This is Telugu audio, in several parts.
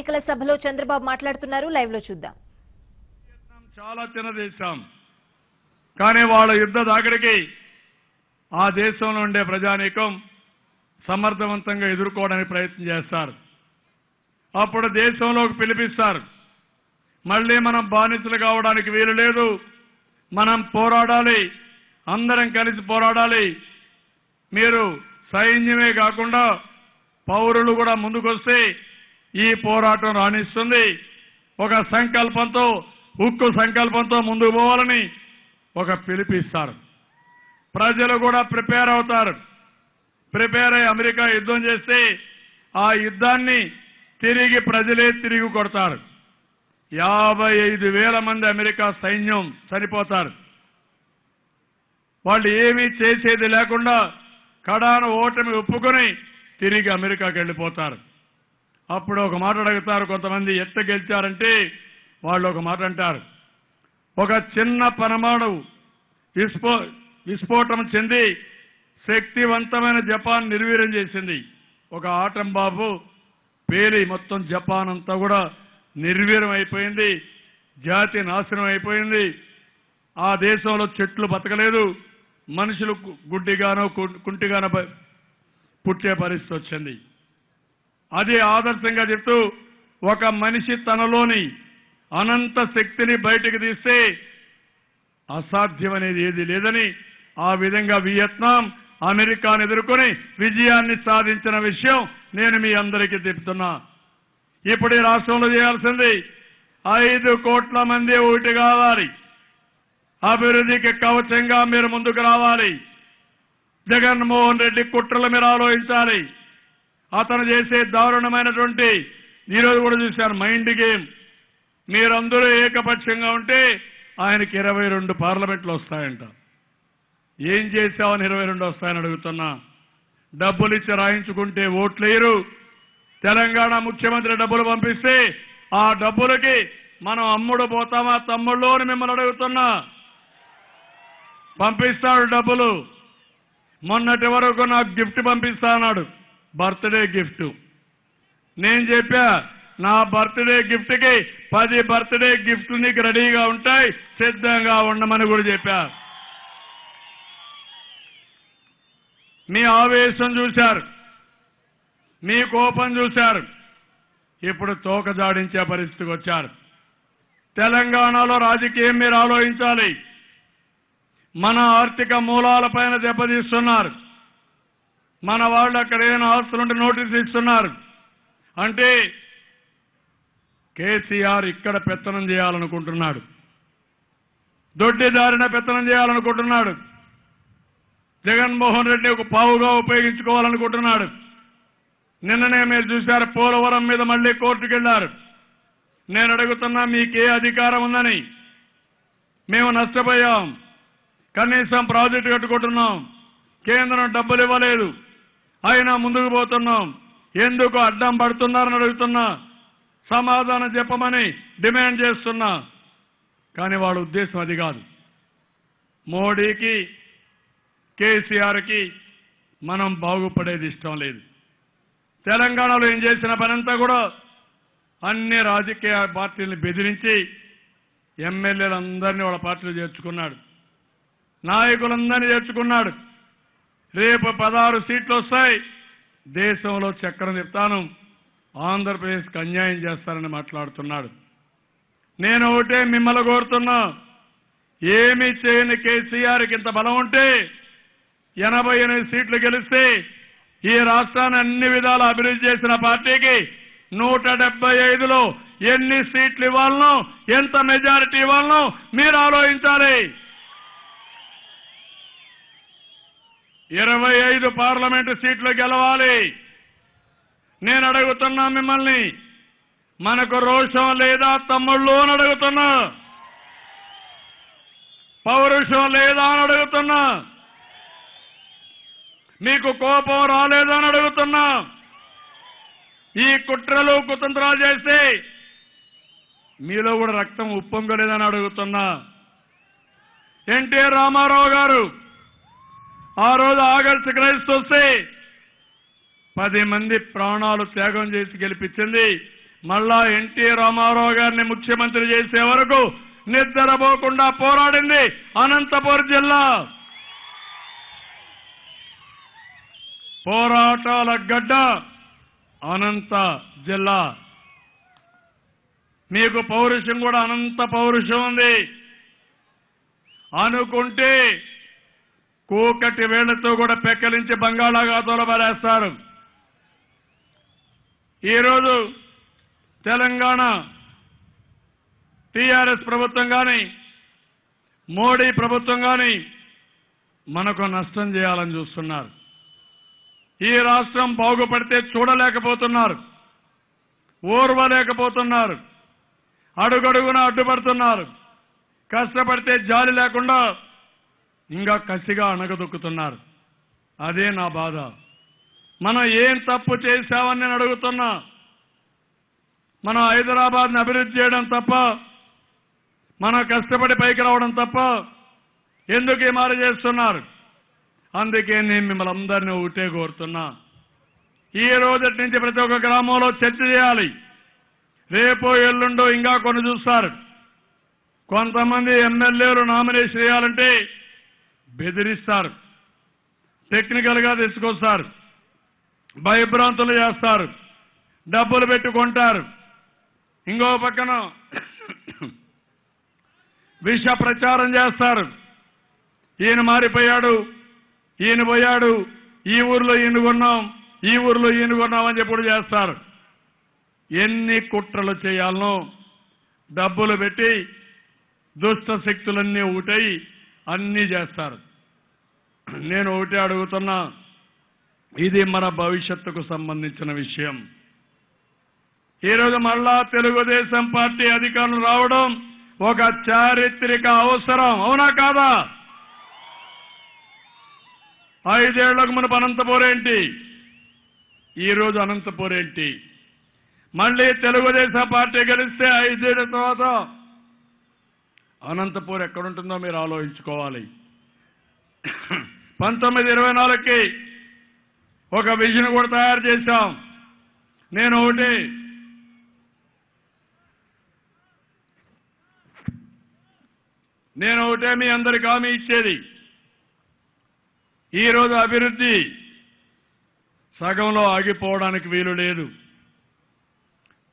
ఎన్నికల సభలో చంద్రబాబు మాట్లాడుతున్నారు. లైవ్ లో చూద్దాం. చాలా చిన్న దేశం, కానీ వాళ్ళ యుద్ధ దాగడికి ఆ దేశంలో ఉండే ప్రజానీకం సమర్థవంతంగా ఎదుర్కోవడానికి ప్రయత్నం చేస్తారు. అప్పుడు దేశంలోకి పిలిపిస్తారు. మళ్ళీ మనం బానిసలు కావడానికి వీలు లేదు, మనం పోరాడాలి, అందరం కలిసి పోరాడాలి. మీరు సైన్యమే కాకుండా పౌరులు కూడా ముందుకొస్తే ఈ పోరాటం రాణిస్తుంది. ఒక సంకల్పంతో, ఉక్కు సంకల్పంతో ముందుకు పోవాలని ఒక పిలిపిస్తారు. ప్రజలు కూడా ప్రిపేర్ అవుతారు. ప్రిపేర్ అయ్యి అమెరికా యుద్ధం చేస్తే ఆ యుద్ధాన్ని తిరిగి ప్రజలే తిరిగి కొడతారు. 55,000 మంది అమెరికా సైన్యం చనిపోతారు. వాళ్ళు ఏమీ చేసేది లేకుండా కడాన ఓటమి ఒప్పుకొని తిరిగి అమెరికాకి వెళ్ళిపోతారు. అప్పుడు ఒక మాట అడుగుతారు కొంతమంది, ఎట్ట గెలిచారంటే వాళ్ళు ఒక మాట అంటారు, ఒక చిన్న పరమాణు విస్ఫోటం చెంది శక్తివంతమైన జపాన్ నిర్వీర్యం చేసింది. ఒక ఆటం బాంబు పేలి మొత్తం జపాన్ అంతా కూడా నిర్వీర్యం అయిపోయింది, జాతి నాశనం అయిపోయింది. ఆ దేశంలో చెట్లు బతకలేదు, మనుషులు గుడ్డిగానో కుంటిగానో పుట్టే పరిస్థితి వచ్చింది. అది ఆదర్శంగా చెప్తూ ఒక మనిషి తనలోని అనంత శక్తిని బయటకు తీస్తే అసాధ్యమనేది ఏది లేదని ఆ విధంగా వియత్నాం అమెరికాను ఎదుర్కొని విజయాన్ని సాధించిన విషయం నేను మీ అందరికీ చెప్తున్నా. ఇప్పుడు ఈ రాష్ట్రంలో చేయాల్సింది 5 కోట్ల మంది ఒకటి కావాలి. అభివృద్ధికి కవచంగా మీరు ముందుకు రావాలి. జగన్మోహన్ రెడ్డి కుట్రలు మీరు ఆలోచించాలి. అతను చేసే దారుణమైనటువంటి, ఈరోజు కూడా చూశారు, మైండ్ గేమ్. మీరందరూ ఏకపక్షంగా ఉంటే ఆయనకి 22 పార్లమెంట్లు వస్తాయంట. ఏం చేశావని 22 వస్తాయని అడుగుతున్నా. డబ్బులు ఇచ్చి రాయించుకుంటే ఓట్లేరు. తెలంగాణ ముఖ్యమంత్రి డబ్బులు పంపిస్తే ఆ డబ్బులకి మనం అమ్ముడు పోతామా తమ్ముళ్ళు అని మిమ్మల్ని అడుగుతున్నా. పంపిస్తాడు డబ్బులు. మొన్నటి వరకు నాకు గిఫ్ట్ పంపిస్తా అన్నాడు, బర్త్డే గిఫ్ట్. నేను చెప్పా, నా బర్త్డే గిఫ్ట్కి 10 బర్త్డే గిఫ్ట్లు నీకు రెడీగా ఉంటాయి, సిద్ధంగా ఉండమని కూడా చెప్పా. మీ ఆవేశం చూశారు, మీ కోపం చూశారు. ఇప్పుడు తోక జాడించే పరిస్థితికి వచ్చారు. తెలంగాణలో రాజకీయం మీరు ఆలోచించాలి. మన ఆర్థిక మూలాలపైన దెబ్బతీస్తున్నారు. మన వాళ్ళు అక్కడ ఏదైనా ఆస్తులుంటే నోటీసు ఇస్తున్నారు. అంటే కేసీఆర్ ఇక్కడ పెత్తనం చేయాలనుకుంటున్నాడు, దొడ్డిదారిన పెత్తనం చేయాలనుకుంటున్నాడు. జగన్మోహన్ రెడ్డి ఒక పావుగా ఉపయోగించుకోవాలనుకుంటున్నాడు. నిన్ననే మీరు చూశారు, పోలవరం మీద మళ్ళీ కోర్టుకు వెళ్ళారు. నేను అడుగుతున్నా, మీకే అధికారం ఉందని? మేము నష్టపోయాం, కనీసం ప్రాజెక్టు కట్టుకుంటున్నాం, కేంద్రం డబ్బులు ఇవ్వలేదు, అయినా ముందుకు పోతున్నాం. ఎందుకు అడ్డం పడుతున్నారని అడుగుతున్నా, సమాధానం చెప్పమని డిమాండ్ చేస్తున్నా. కానీ వాళ్ళ ఉద్దేశం అది కాదు. మోడీకి, కేసీఆర్కి మనం బాగుపడేది ఇష్టం లేదు. తెలంగాణలో ఏం చేసిన పనంతా కూడా అన్ని రాజకీయ పార్టీలను బెదిరించి ఎమ్మెల్యేలందరినీ వాళ్ళ పార్టీలో చేర్చుకున్నాడు, నాయకులందరినీ చేర్చుకున్నాడు. రేపు 16 సీట్లు వస్తాయి, దేశంలో చక్రం చెప్తాను, ఆంధ్రప్రదేశ్కి అన్యాయం చేస్తారని మాట్లాడుతున్నాడు. నేను ఒకటే మిమ్మల్ని కోరుతున్నా, ఏమీ చేయని కేసీఆర్కి ఇంత బలం ఉంటే 88 సీట్లు గెలిస్తే ఈ రాష్ట్రాన్ని అన్ని విధాల అభివృద్ధి చేసిన పార్టీకి 175లో ఎన్ని సీట్లు ఇవ్వాలనో, ఎంత మెజారిటీ ఇవ్వాలనో మీరు ఆలోచించాలి. 25 పార్లమెంటు సీట్లు గెలవాలి. నేను అడుగుతున్నా మిమ్మల్ని, మనకు రోషం లేదా తమ్ముళ్ళు అని అడుగుతున్నా, పౌరుషం లేదా అని అడుగుతున్నా, మీకు కోపం రాలేదని అడుగుతున్నా. ఈ కుట్రలు కుతంత్రాలు చేస్తే మీలో కూడా రక్తం ఉప్పొంగలేదని అడుగుతున్నా. ఎన్టీఆర్ రామారావు గారు ఆ రోజు ఆగస్టు క్రైస్తు వస్తే 10 మంది ప్రాణాలు త్యాగం చేసి గెలిపించింది మళ్ళా ఎన్టీ రామారావు గారిని ముఖ్యమంత్రి చేసే వరకు నిద్రపోకుండా పోరాడింది అనంతపురం జిల్లా. పోరాటాల గడ్డ అనంత జిల్లా. మీకు పౌరుషం కూడా అనంత పౌరుషం ఉంది. అనుకుంటే కూకటి వేళ్లతో కూడా పెక్కలించి బంగాళాఖాతంలో పడేస్తారు. ఈరోజు తెలంగాణ టీఆర్ఎస్ ప్రభుత్వం కానీ మోడీ ప్రభుత్వం కానీ మనకు నష్టం చేయాలని చూస్తున్నారు. ఈ రాష్ట్రం బాగుపడితే చూడలేకపోతున్నారు, ఓర్వలేకపోతున్నారు, అడుగడుగున అడ్డుపడుతున్నారు. కష్టపడితే జాలి లేకుండా ఇంకా కసిగా అణగదొక్కుతున్నారు. అదే నా బాధ. మనం ఏం తప్పు చేశామని నేను అడుగుతున్నా. మనం హైదరాబాద్ని అభివృద్ధి చేయడం తప్ప, మనం కష్టపడి పైకి రావడం తప్ప ఎందుకు ఈ మారి చేస్తున్నారు? అందుకే నేను మిమ్మల్ని అందరినీ ఒకటే కోరుతున్నా. ఈ రోజటి నుంచి ప్రతి ఒక్క గ్రామంలో చర్చ చేయాలి. రేపో ఎల్లుండో ఇంకా కొన్ని చూస్తారు. కొంతమంది ఎమ్మెల్యేలు నామినేషన్ చేయాలంటే బెదిరిస్తారు, టెక్నికల్గా తీసుకొస్తారు, భయభ్రాంతులు చేస్తారు, డబ్బులు పెట్టుకుంటారు. ఇంకో పక్కన విష ప్రచారం చేస్తారు. ఈయన మారిపోయాడు, ఈయన పోయాడు, ఈ ఊర్లో ఈయన కొన్నాం, ఈ ఊర్లో ఈయన కొన్నాం అని చెప్పి చేస్తారు. ఎన్ని కుట్రలు చేయాలనో డబ్బులు పెట్టి దుష్ట శక్తులన్నీ ఒకటై అన్నీ చేస్తారు. నేను ఒకటే అడుగుతున్నా, ఇది మన భవిష్యత్తుకు సంబంధించిన విషయం. ఈరోజు మళ్ళా తెలుగుదేశం పార్టీ అధికారులు రావడం ఒక చారిత్రక అవసరం, అవునా కాదా? 5 ఏళ్లకు మునుపు అనంతపురం ఏంటి, ఈరోజు అనంతపురం ఏంటి? మళ్ళీ తెలుగుదేశం పార్టీ గెలిస్తే 5 ఏళ్ల తర్వాత అనంతపురం ఎక్కడుంటుందో మీరు ఆలోచించుకోవాలి. 1924కి ఒక విజన్ కూడా తయారు చేశాం. నేను ఒకటే మీ అందరికి హామీ ఇచ్చేది, ఈరోజు అభివృద్ధి సగంలో ఆగిపోవడానికి వీలు లేదు.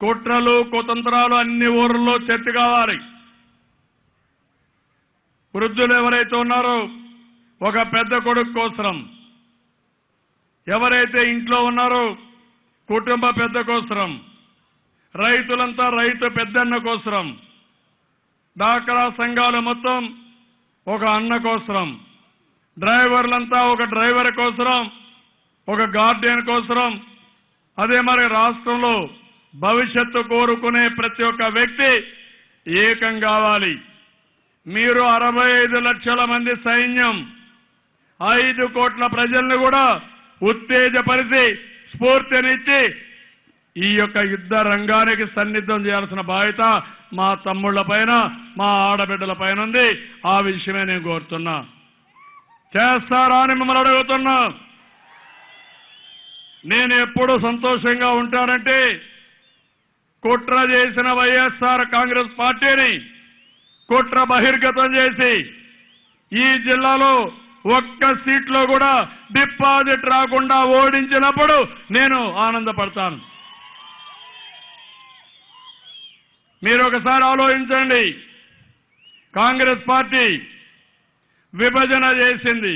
కుట్రలు కుతంత్రాలు అన్ని ఊర్లలో చర్చ కావాలి. వృద్ధులు ఎవరైతే ఉన్నారో ఒక పెద్ద కొడుకు కోసరం, ఎవరైతే ఇంట్లో ఉన్నారో కుటుంబ పెద్ద కోసరం, రైతులంతా రైతు పెద్దన్న కోసరం, డాక్రా సంఘాలు మొత్తం ఒక అన్న కోసరం, డ్రైవర్లంతా ఒక డ్రైవర్ కోసరం, ఒక గార్డియన్ కోసరం. అదే మరి రాష్ట్రంలో భవిష్యత్తు కోరుకునే ప్రతి ఒక్క వ్యక్తి ఏకం కావాలి. మీరు 65 లక్షల మంది సైన్యం, 5 కోట్ల ప్రజల్ని కూడా ఉత్తేజపరిచి స్ఫూర్తినిచ్చి ఈ యొక్క యుద్ధ రంగానికి సన్నిద్ధం చేయాల్సిన బాధ్యత మా తమ్ముళ్ల పైన, మా ఆడబిడ్డల పైన ఉంది. ఆ విషయమే నేను కోరుతున్నా. చేస్తారా అని మిమ్మల్ని అడుగుతున్నా. నేను ఎప్పుడు సంతోషంగా ఉంటానంటే కుట్ర చేసిన వైఎస్ఆర్ కాంగ్రెస్ పార్టీని కుట్ర బహిర్గతం చేసి ఈ జిల్లాలో ఒక్క సీట్లో కూడా డిపాజిట్ రాకుండా ఓడించినప్పుడు నేను ఆనందపడతాను. మీరు ఒకసారి ఆలోచించండి. కాంగ్రెస్ పార్టీ విభజన చేసింది,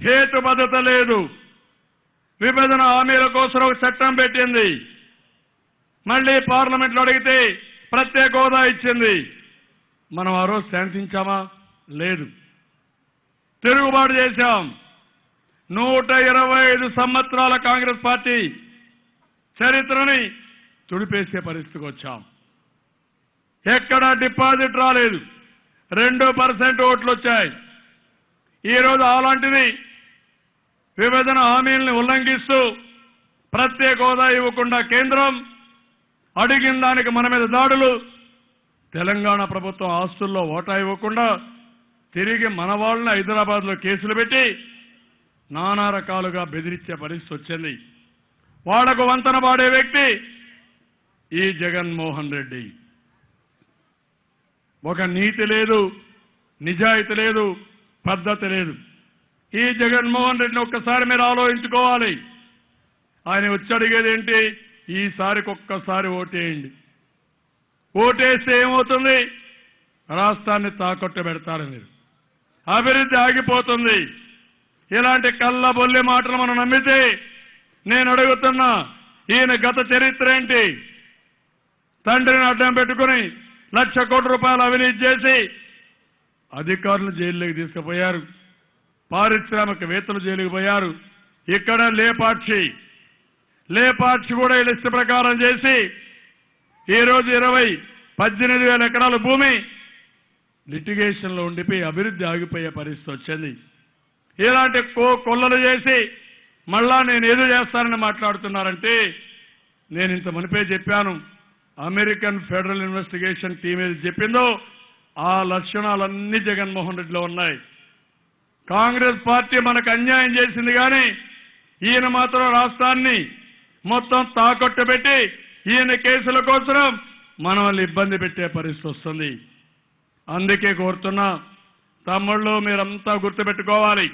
హేతుబద్ధత లేదు, విభజన హామీల కోసం ఒక చట్టం పెట్టింది, మళ్ళీ పార్లమెంట్లో అడిగితే ప్రత్యేక హోదా ఇచ్చింది. మనం ఆ రోజు శాంతించామా? లేదు. తిరుగుబాటు చేశాం. 125 సంవత్సరాల కాంగ్రెస్ పార్టీ చరిత్రని తుడిపేసే పరిస్థితికి వచ్చాం. ఎక్కడా డిపాజిట్ రాలేదు, 2% ఓట్లు వచ్చాయి. ఈరోజు అలాంటిది విభజన హామీలను ఉల్లంఘిస్తూ ప్రత్యేక హోదా ఇవ్వకుండా కేంద్రం అడిగిన దానికి మన మీద దాడులు, తెలంగాణ ప్రభుత్వం ఆస్తుల్లో ఓటా ఇవ్వకుండా తిరిగి మన వాళ్ళని హైదరాబాద్లో కేసులు పెట్టి నానా రకాలుగా బెదిరించే పరిస్థితి వచ్చింది. వాళ్లకు వంతన పాడే వ్యక్తి ఈ జగన్మోహన్ రెడ్డి. ఒక నీతి లేదు, నిజాయితీ లేదు, పద్ధతి లేదు. ఈ జగన్మోహన్ రెడ్డిని ఒక్కసారి మీరు ఆలోచించుకోవాలి. ఆయన వచ్చి అడిగేది ఏంటి? ఈసారికి ఒక్కసారి ఓటేయండి. ఓటేస్తే ఏమవుతుంది? రాష్ట్రాన్ని తాకట్టు పెడతారు మీరు, అభివృద్ధి ఆగిపోతుంది. ఇలాంటి కళ్ళబొల్లి మాటలు మనం నమ్మితే, నేను అడుగుతున్నా, ఈయన గత చరిత్ర ఏంటి? తండ్రిని అడ్డం పెట్టుకుని 1,00,000 కోట్ల రూపాయలు అవినీతి చేసి అధికారులు జైల్లోకి తీసుకుపోయారు, పారిశ్రామికవేత్తలు జైలుకు పోయారు. ఇక్కడ లేపాక్షి కూడా ఈ లిస్టు ప్రకారం చేసి ఈరోజు 18,000 ఎకరాల భూమి లిటిగేషన్లో ఉండిపోయి అభివృద్ధి ఆగిపోయే పరిస్థితి వచ్చింది. ఇలాంటి కొల్లలు చేసి మళ్ళా నేను ఏదో చేస్తానని మాట్లాడుతున్నారంటే, నేను ఇంత మునిపే చెప్పాను, అమెరికన్ ఫెడరల్ ఇన్వెస్టిగేషన్ టీం ఏది చెప్పిందో ఆ లక్షణాలన్నీ జగన్మోహన్ రెడ్డిలో ఉన్నాయి. కాంగ్రెస్ పార్టీ మనకు అన్యాయం చేసింది, కానీ ఈయన మాత్రం రాష్ట్రాన్ని మొత్తం తాకట్టు పెట్టి ఈయన కేసుల కోసం మనల్ని ఇబ్బంది పెట్టే పరిస్థితి వస్తుంది. అందుకే కోరుతున్నా, తమ్ముళ్ళు మీరంతా గుర్తుపెట్టుకోవాలి,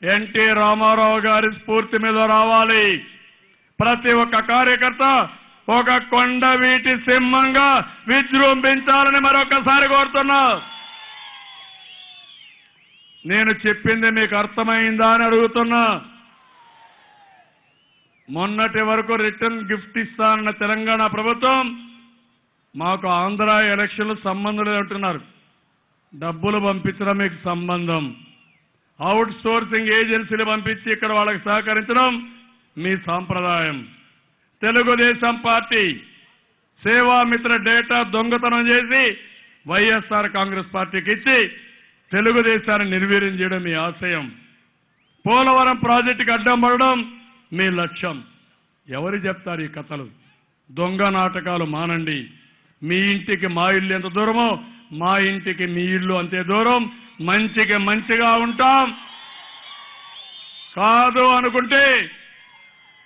ఎన్టీ రామారావు గారి స్ఫూర్తి మీద రావాలి. ప్రతి ఒక్క కార్యకర్త ఒక కొండవీటి సింహంగా విజృంభించాలని మరొకసారి కోరుతున్నా. నేను చెప్పింది మీకు అర్థమైందా అని అడుగుతున్నా. మొన్నటి వరకు రిటర్న్ గిఫ్ట్ ఇస్తానన్న తెలంగాణ ప్రభుత్వం మాకు ఆంధ్ర ఎలక్షన్లు సంబంధం లేదంటున్నారు. డబ్బులు పంపించడం మీకు సంబంధం, అవుట్ సోర్సింగ్ ఏజెన్సీలు పంపించి ఇక్కడ వాళ్ళకి సహకరించడం మీ సాంప్రదాయం. తెలుగుదేశం పార్టీ సేవామిత్ర డేటా దొంగతనం చేసి వైఎస్ఆర్ కాంగ్రెస్ పార్టీకి ఇచ్చి తెలుగుదేశాన్ని నిర్వీర్యం చేయడం మీ ఆశయం. పోలవరం ప్రాజెక్టుకి అడ్డం పడడం మీ లక్ష్యం. ఎవరు చెప్తారు ఈ కథలు? దొంగ నాటకాలు మానండి. మీ ఇంటికి మా ఇల్లు ఎంత దూరమో మా ఇంటికి మీ ఇల్లు అంతే దూరం. మంచికి మంచిగా ఉంటాం. కాదు అనుకుంటే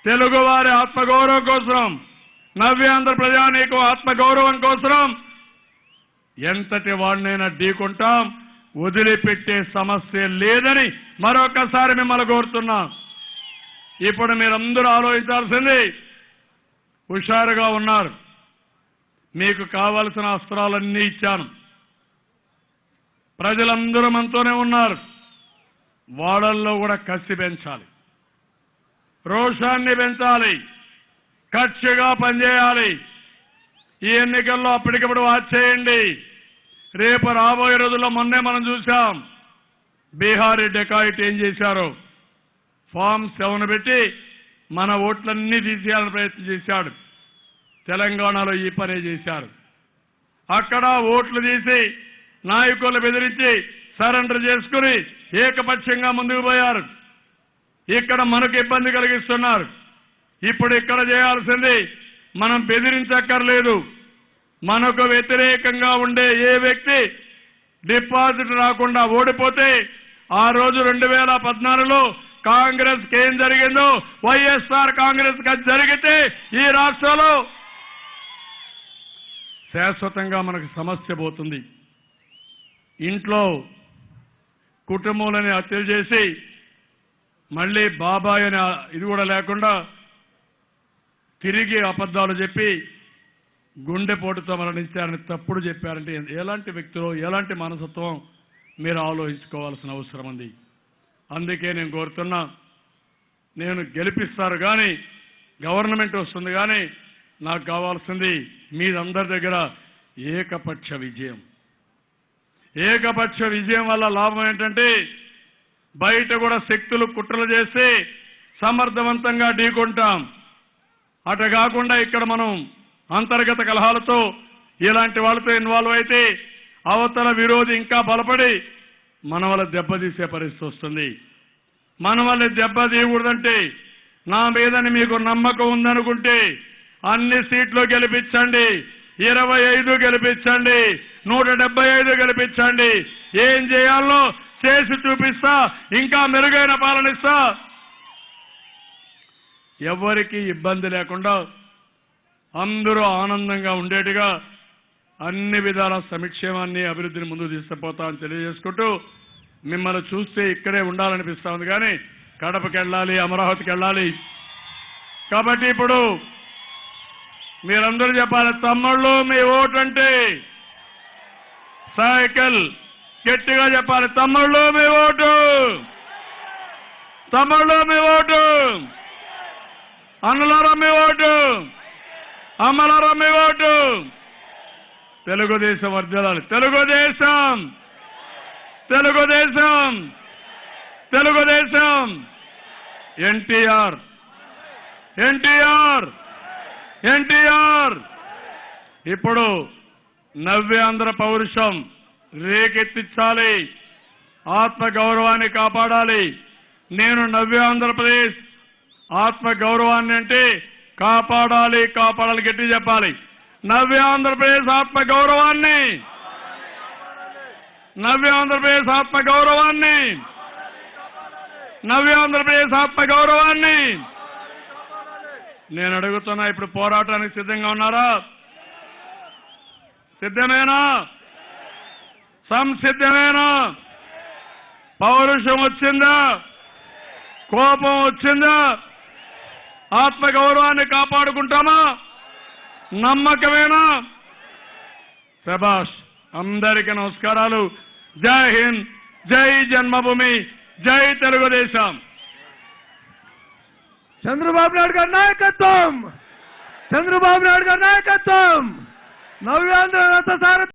తెలుగువారి ఆత్మగౌరవం కోసం, నవ్యాంధ్ర ప్రజానీకం ఆత్మగౌరవం కోసం ఎంతటి వాడినైనా ఢీకుంటాం. వదిలిపెట్టే సమస్య లేదని మరొకసారి మిమ్మల్ని కోరుతున్నాం. ఇప్పుడు మీరందరూ ఆలోచించాల్సింది, హుషారుగా ఉన్నారు, మీకు కావలసిన అస్త్రాలన్నీ ఇచ్చాను, ప్రజలందరూ మనతోనే ఉన్నారు. వాళ్ళల్లో కూడా కసి పెంచాలి, రోషాన్ని పెంచాలి, కక్షగా పనిచేయాలి. ఈ ఎన్నికల్లో అప్పటికప్పుడు వాచ్ చేయండి. రేపు రాబోయే రోజుల్లో మొన్నే మనం చూసాం బీహారీ డెకాయిట్ ఏం చేశారో. ఫామ్ 7 పెట్టి మన ఓట్లన్నీ తీసేయాలని ప్రయత్నం చేశాడు. తెలంగాణలో ఈ పనే చేశారు. అక్కడ ఓట్లు తీసి నాయకులు బెదిరించి సరెండర్ చేసుకుని ఏకపక్షంగా ముందుకు పోయారు. ఇక్కడ మనకు ఇబ్బంది కలిగిస్తున్నారు. ఇప్పుడు ఇక్కడ చేయాల్సింది, మనం బెదిరించక్కర్లేదు. మనకు వ్యతిరేకంగా ఉండే ఏ వ్యక్తి డిపాజిట్ రాకుండా ఓడిపోతే, ఆ రోజు 2014లో కాంగ్రెస్కి ఏం జరిగిందో వైఎస్ఆర్ కాంగ్రెస్ కి జరిగితే ఈ రాష్ట్రంలో శాశ్వతంగా మనకు సమస్య పోతుంది. ఇంట్లో కుటుంబాలని హత్యలు చేసి మళ్ళీ బాబాయ్ అనే ఇది కూడా లేకుండా తిరిగి అబద్ధాలు చెప్పి గుండెపోటుతో మరణించారని తప్పుడు చెప్పారంటే ఎలాంటి వ్యక్తులు, ఎలాంటి మనస్తత్వం మీరు ఆలోచించుకోవాల్సిన అవసరం ఉంది. అందుకే నేను కోరుతున్నా, నేను గెలిపిస్తారు కానీ గవర్నమెంట్ వస్తుంది, కానీ నాకు కావాల్సింది మీరందరి దగ్గర ఏకపక్ష విజయం. ఏకపక్ష విజయం వల్ల లాభం ఏంటంటే, బయట కూడా శక్తులు కుట్రలు చేసి సమర్థవంతంగా ఢీకొంటాం. అటు కాకుండా ఇక్కడ మనం అంతర్గత కలహాలతో ఇలాంటి వాళ్ళతో ఇన్వాల్వ్ అయితే అవతల విరోధి ఇంకా బలపడి మన వల్ల దెబ్బతీసే పరిస్థితి వస్తుంది. మన వల్ల దెబ్బతీయకూడదంటే, నా మీదని మీకు నమ్మకం ఉందనుకుంటే అన్ని సీట్లు గెలిపించండి, 25 గెలిపించండి, 175 గెలిపించండి. ఏం చేయాలో చేసి చూపిస్తా, ఇంకా మెరుగైన పాలన ఇస్తా. ఎవరికి ఇబ్బంది లేకుండా అందరూ ఆనందంగా ఉండేట్టుగా అన్ని విధాల సంక్షేమాన్ని అభివృద్ధిని ముందుకు తీసుకుపోతామని తెలియజేసుకుంటూ మిమ్మల్ని చూస్తే ఇక్కడే ఉండాలనిపిస్తా ఉంది కానీ కడపకి వెళ్ళాలి, అమరావతికి వెళ్ళాలి. కాబట్టి ఇప్పుడు మీరందరూ చెప్పాలి, తమ్ముళ్ళు మీ ఓటు అంటే సైకిల్. గట్టిగా చెప్పాలి, తమ్ముళ్ళు మీ ఓటు, తమ్ముళ్ళు మీ ఓటు, అన్నలారా మీ ఓటు, అమ్మలారా మీ ఓటు. తెలుగుదేశం వర్ధిల్లాలి. తెలుగుదేశం, తెలుగుదేశం, తెలుగుదేశం. ఎన్టీఆర్, ఎన్టీఆర్, ఎన్టీఆర్. ఇప్పుడు నవ్యాంధ్ర పౌరుషం రేకెత్తించాలి, ఆత్మ గౌరవాన్ని కాపాడాలి. నేను నవ్యాంధ్రప్రదేశ్ ఆత్మ గౌరవాన్ని అంటే కాపాడాలి, కాపాడాలి గట్టి చెప్పాలి. నవ్యాంధ్రప్రదేశ్ ఆత్మ గౌరవాన్ని, నవ్యాంధ్రప్రదేశ్ ఆత్మ గౌరవాన్ని, నవ్యాంధ్రప్రదేశ్ ఆత్మ గౌరవాన్ని నేను అడుగుతున్నా. ఇప్పుడు పోరాటానికి సిద్ధంగా ఉన్నారా? సిద్ధమేనా? సంసిద్ధమేనా? పౌరుషం వచ్చిందా? కోపం వచ్చిందా? ఆత్మ గౌరవాన్ని కాపాడుకుంటామా? నమ్మకమేనా? శభాష్. అందరికీ నమస్కారాలు. జై హింద్, జై జన్మభూమి, జై తెలుగుదేశం. చంద్రబాబు నాయుడు గారి నాయకత్వం, చంద్రబాబు నాయుడు గారి నాయకత్వం, నవ్యాంధ్ర రథసారథి.